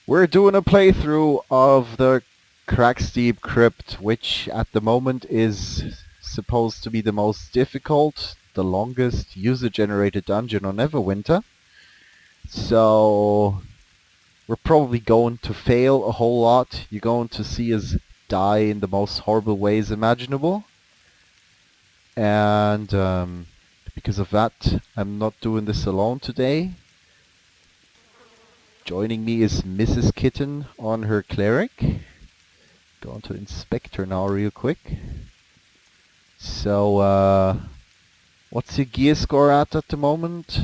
We're doing a playthrough of the Cragsteep Crypt, which at the moment is supposed to be the most difficult, the longest user-generated dungeon on Neverwinter. So we're probably going to fail a whole lot. You're going to see us die in the most horrible ways imaginable. And because of that, I'm not doing this alone today. Joining me is Mrs. Kitten on her cleric. Going to inspect her now real quick. So, what's your gear score at the moment?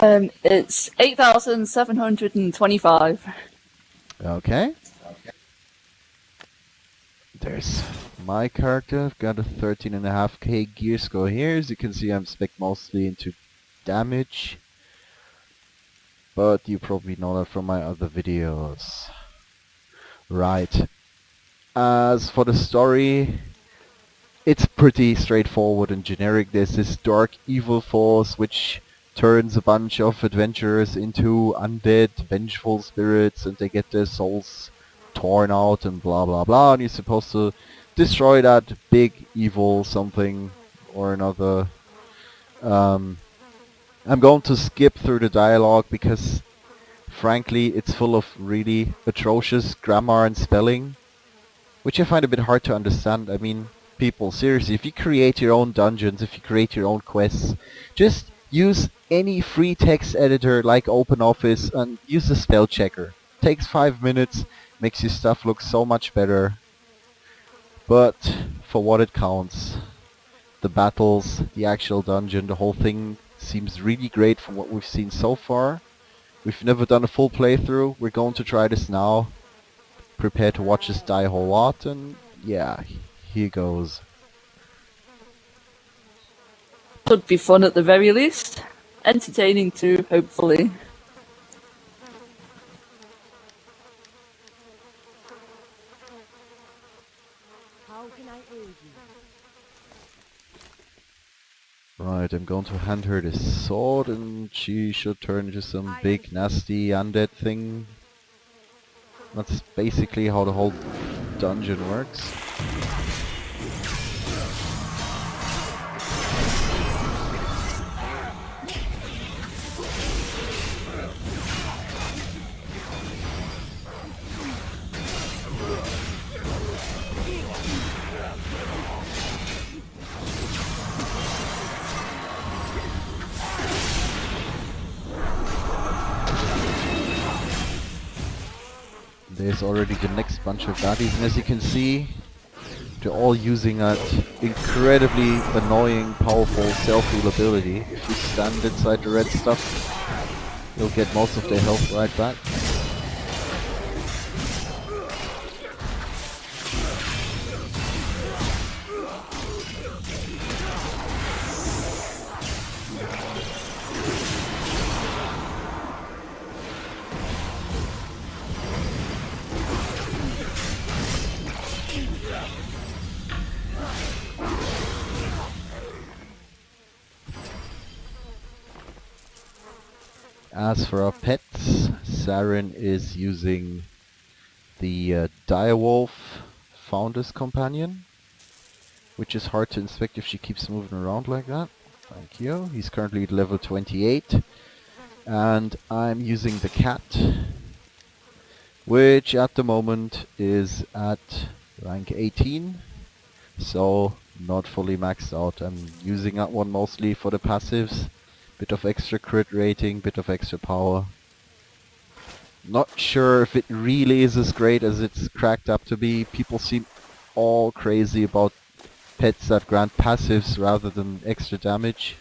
It's 8,725. Okay. There's my character. I've got a 13.5k gear score here. As you can see, I'm spec mostly into damage. But you probably know that from my other videos. Right. As for the story, it's pretty straightforward and generic. There's this dark evil force which turns a bunch of adventurers into undead, vengeful spirits, and they get their souls torn out and blah blah blah, and you're supposed to destroy that big evil something or another. I'm going to skip through the dialogue because frankly it's full of really atrocious grammar and spelling, which I find a bit hard to understand. I mean, people, seriously, if you create your own dungeons, if you create your own quests, just use any free text editor like OpenOffice and use the spell checker. Takes 5 minutes, makes your stuff look so much better. But for what it counts, the battles, the actual dungeon, the whole thing seems really great from what we've seen so far. We've never done a full playthrough. We're going to try this now. Prepare to watch us die a whole lot, and yeah, here goes. Should be fun at the very least. Entertaining too, hopefully. How can I aid you? Right, I'm going to hand her this sword, and she should turn into some big nasty undead thing. That's basically how the whole dungeon works. There's already the next bunch of baddies, and as you can see, they're all using that incredibly annoying, powerful self-heal ability. If you stand inside the red stuff, you'll get most of their health right back. As for our pets, Saren is using the direwolf founder's companion, which is hard to inspect if she keeps moving around like that. Thank you. He's currently at level 28, and I'm using the cat, which at the moment is at rank 18, so not fully maxed out. I'm using that one mostly for the passives. Bit of extra crit rating, bit of extra power. Not sure if it really is as great as it's cracked up to be. People seem all crazy about pets that grant passives rather than extra damage.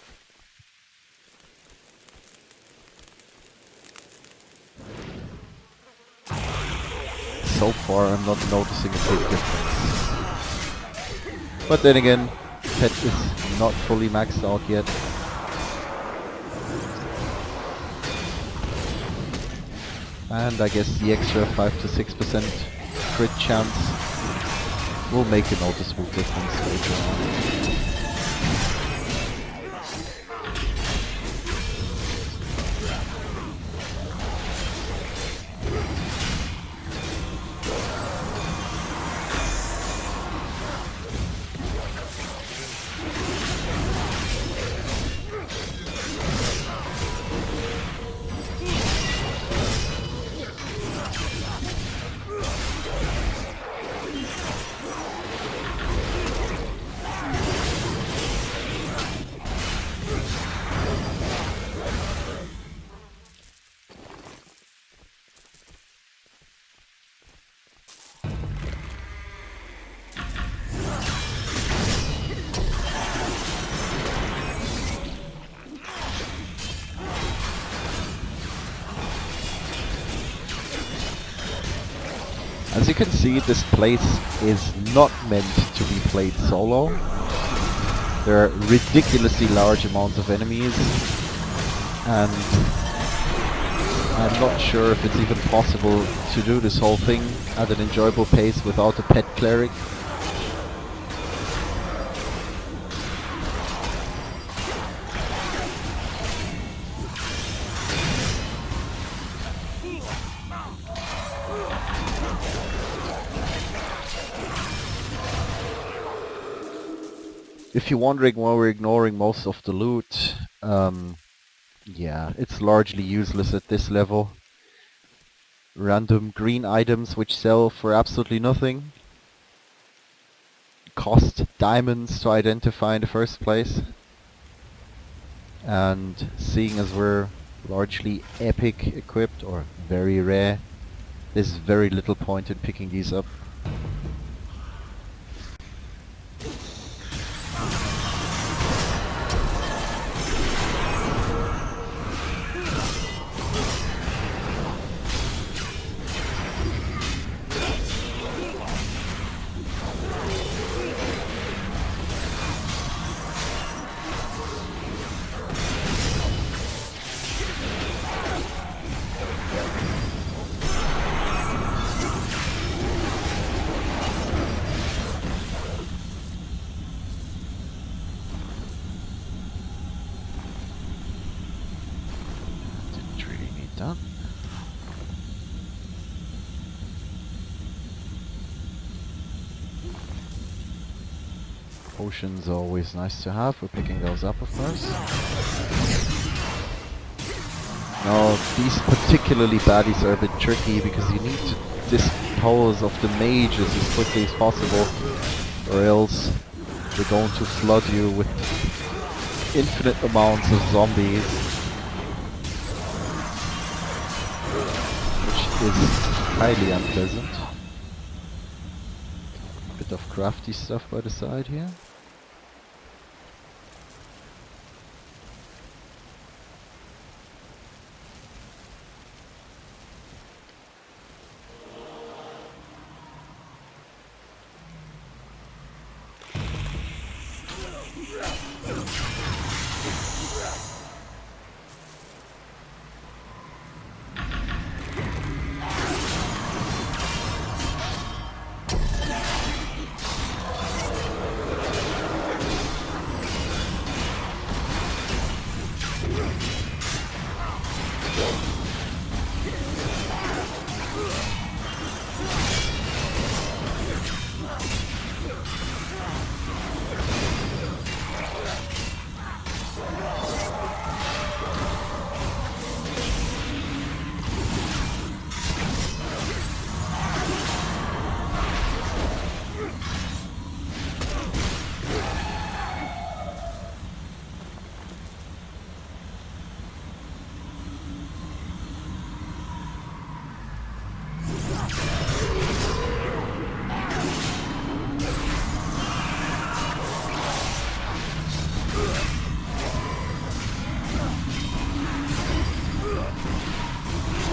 So far I'm not noticing a big difference. But then again, pet is not fully maxed out yet. And I guess the extra 5 to 6% crit chance will make a noticeable difference later on. As you can see, this place is not meant to be played solo. There are ridiculously large amounts of enemies, and I'm not sure if it's even possible to do this whole thing at an enjoyable pace without a pet cleric. If you're wondering why we're ignoring most of the loot, yeah, it's largely useless at this level. Random green items which sell for absolutely nothing. Cost diamonds to identify in the first place. And seeing as we're largely epic equipped, or very rare, there's very little point in picking these up. Didn't really need that. Potions are always nice to have. We're picking those up, of course. Now, these particularly baddies are a bit tricky because you need to dispose of the mages as quickly as possible, or else they're going to flood you with infinite amounts of zombies, which is highly unpleasant. Bit of crafty stuff by the side here.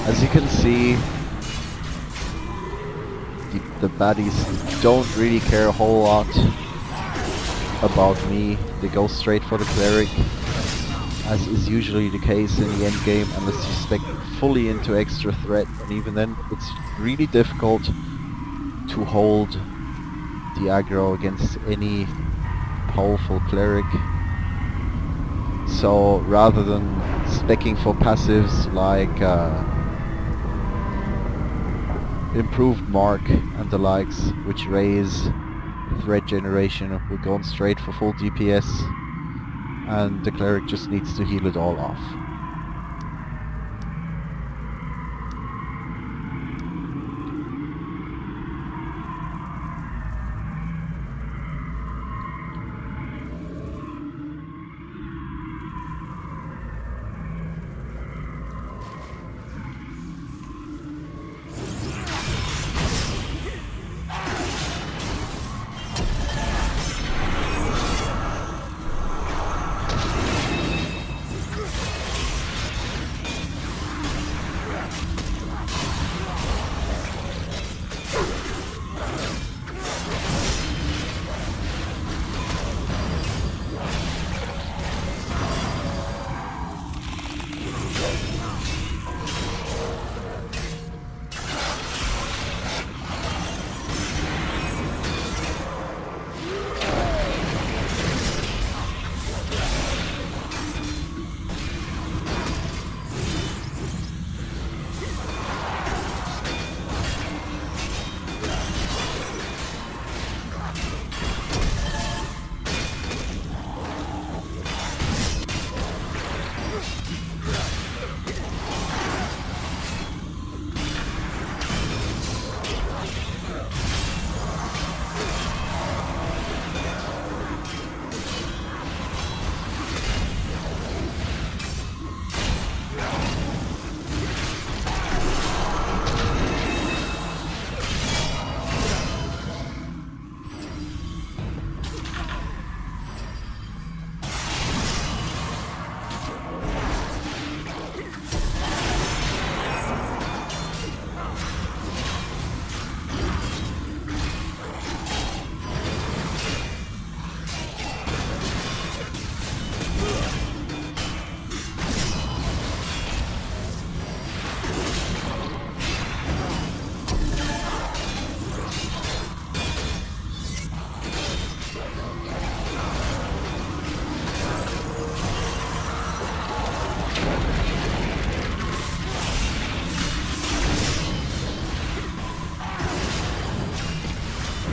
As you can see, the baddies don't really care a whole lot about me. They go straight for the cleric, as is usually the case in the end game, unless you spec fully into extra threat, and even then it's really difficult to hold the aggro against any powerful cleric. So rather than specking for passives like improved mark and the likes, which raise threat generation, we're going straight for full DPS, and the cleric just needs to heal it all off.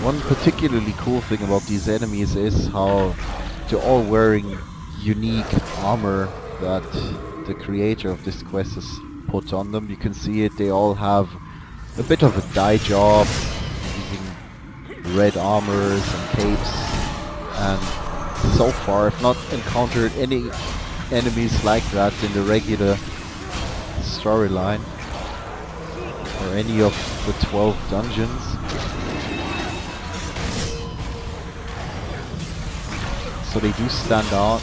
One particularly cool thing about these enemies is how they're all wearing unique armor that the creator of this quest has put on them. You can see it, they all have a bit of a dye job, using red armors and capes, and so far I've not encountered any enemies like that in the regular storyline, or any of the 12 dungeons. So they do stand out.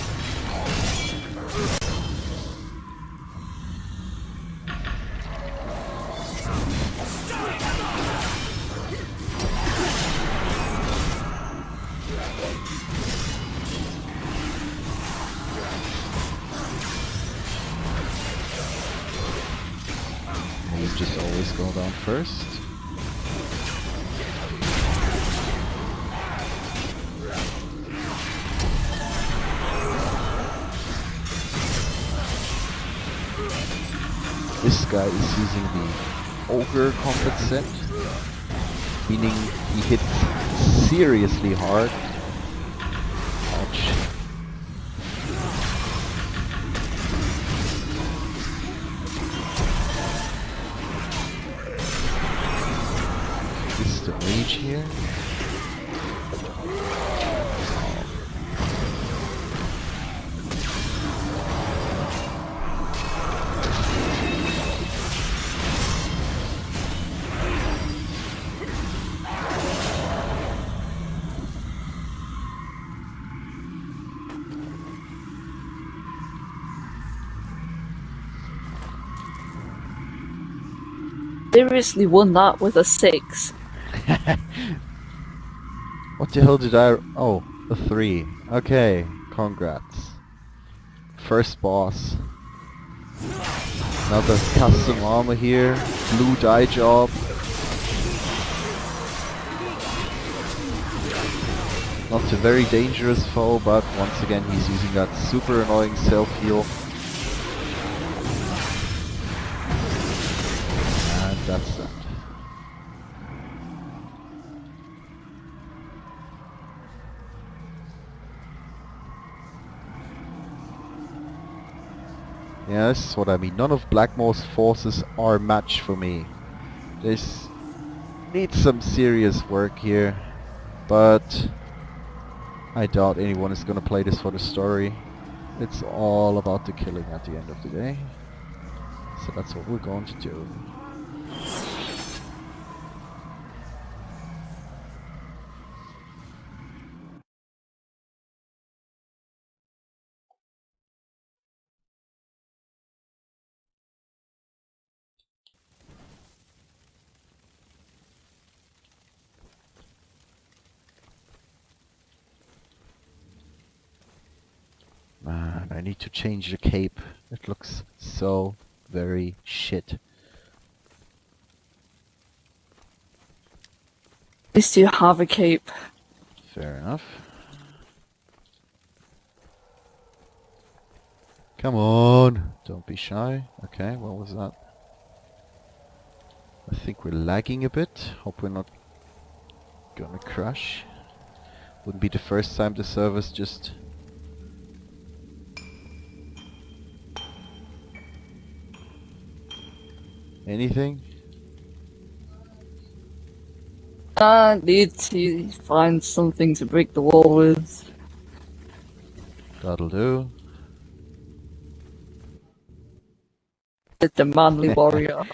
You just always go down first. This guy is using the ogre combat set, meaning he hits seriously hard. Ouch. This is the mage here. Seriously won that with a 6. What the hell did I... Oh, a 3. Okay, congrats. First boss. Another custom armor here. Blue dye job. Not a very dangerous foe, but once again he's using that super annoying self-heal. And that's that. Yeah, this is what I mean. None of Blackmore's forces are a match for me. This needs some serious work here, but I doubt anyone is gonna play this for the story. It's all about the killing at the end of the day. So that's what we're going to do. Man, I need to change the cape. It looks so very shit. At least you have a cape. Fair enough. Come on! Don't be shy. Okay, what was that? I think we're lagging a bit. Hope we're not gonna crash. Wouldn't be the first time the server's just... Anything? I need to find something to break the wall with. That'll do. The manly warrior.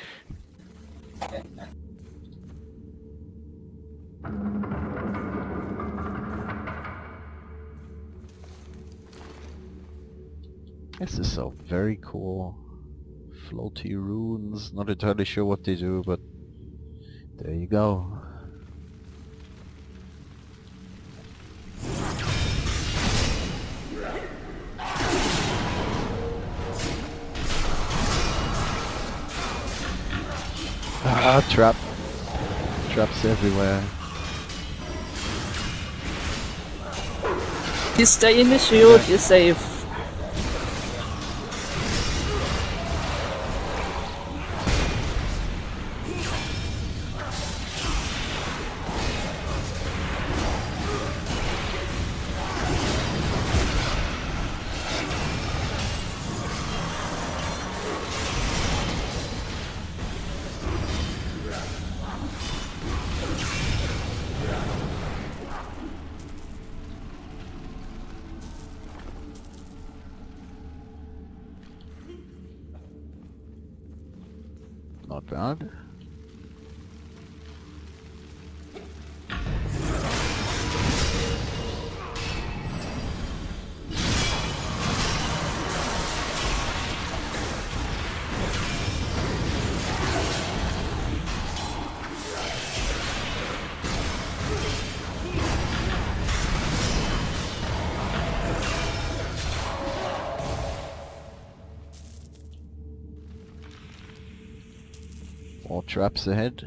This is so very cool. Floaty runes. Not entirely sure what they do, but there you go. Ah, trap. Traps everywhere. You stay in the shield, you're safe. Not bad. All traps ahead.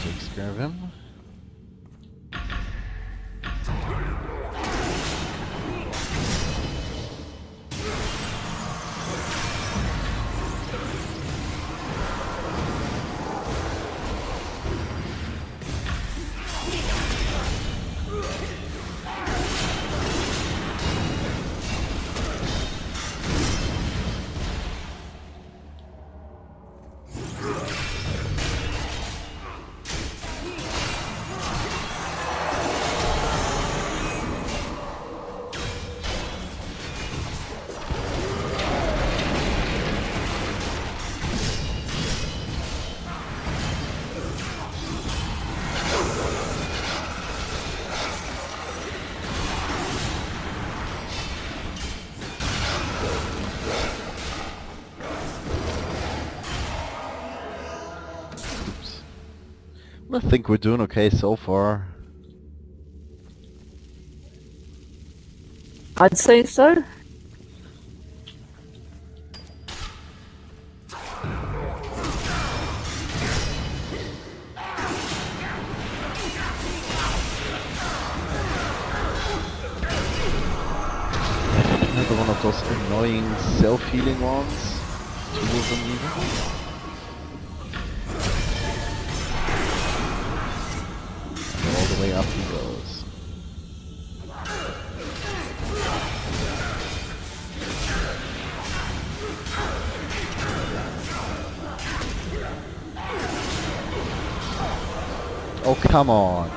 Takes care of him. I think we're doing okay so far. I'd say so. Another one of those annoying self-healing ones. Two of them even. All the way up he goes. Oh, come on.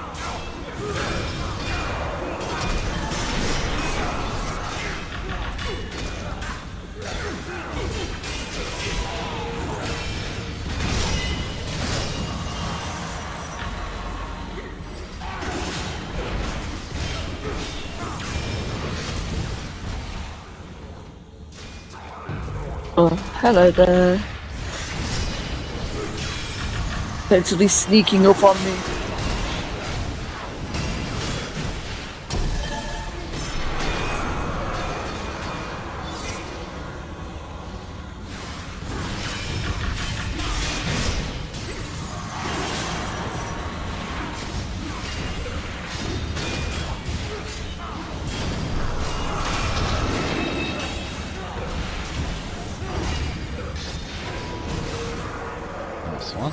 Oh, hello there. Totally sneaking up on me. Nice one.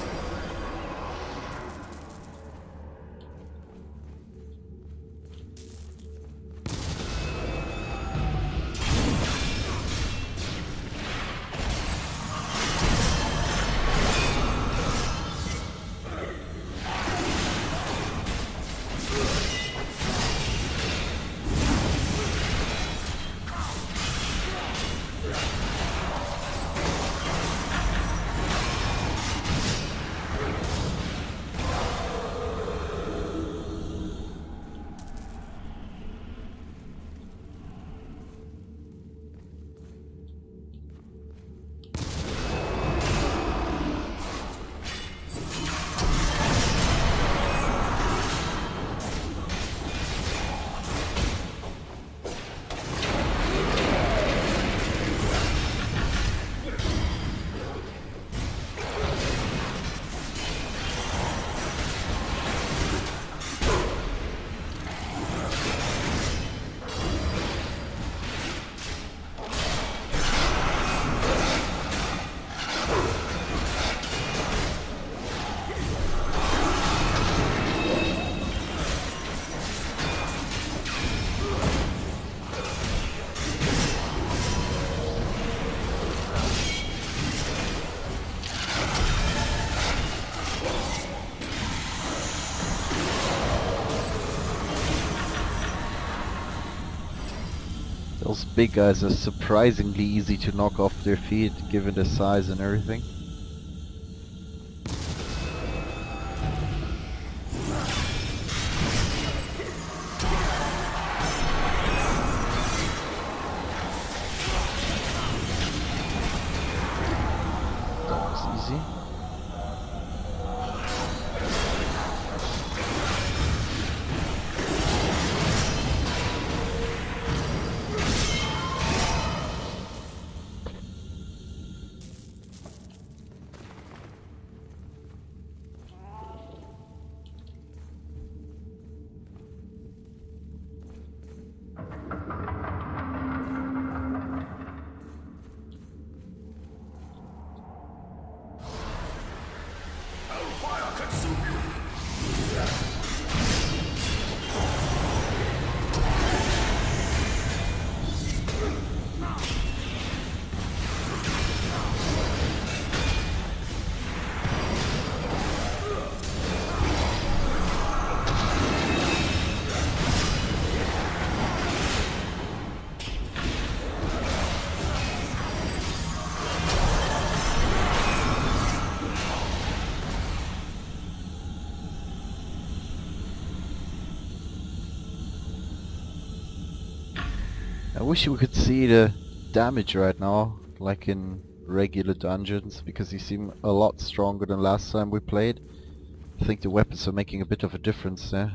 those big guys are surprisingly easy to knock off their feet, given the size and everything. That was easy. I wish we could see the damage right now, like in regular dungeons, because you seem a lot stronger than last time we played. I think the weapons are making a bit of a difference there.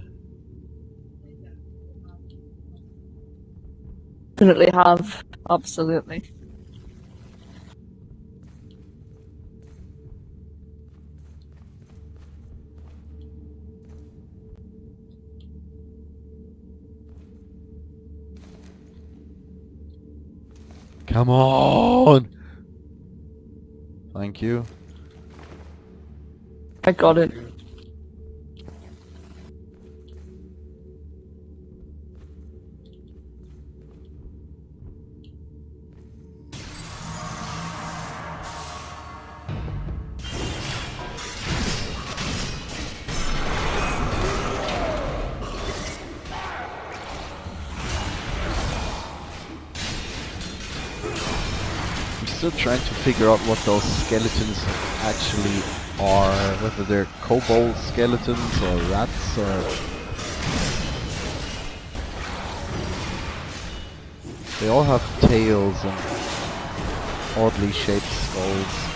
Definitely have. Absolutely. Come on! Thank you. I got it. I'm still trying to figure out what those skeletons actually are, whether they're kobold skeletons or rats or... They all have tails and oddly shaped skulls.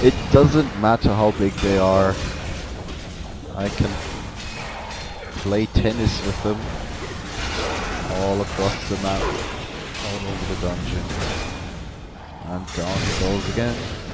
It doesn't matter how big they are. I can play tennis with them all across the map, all over the dungeon. And down he goes again.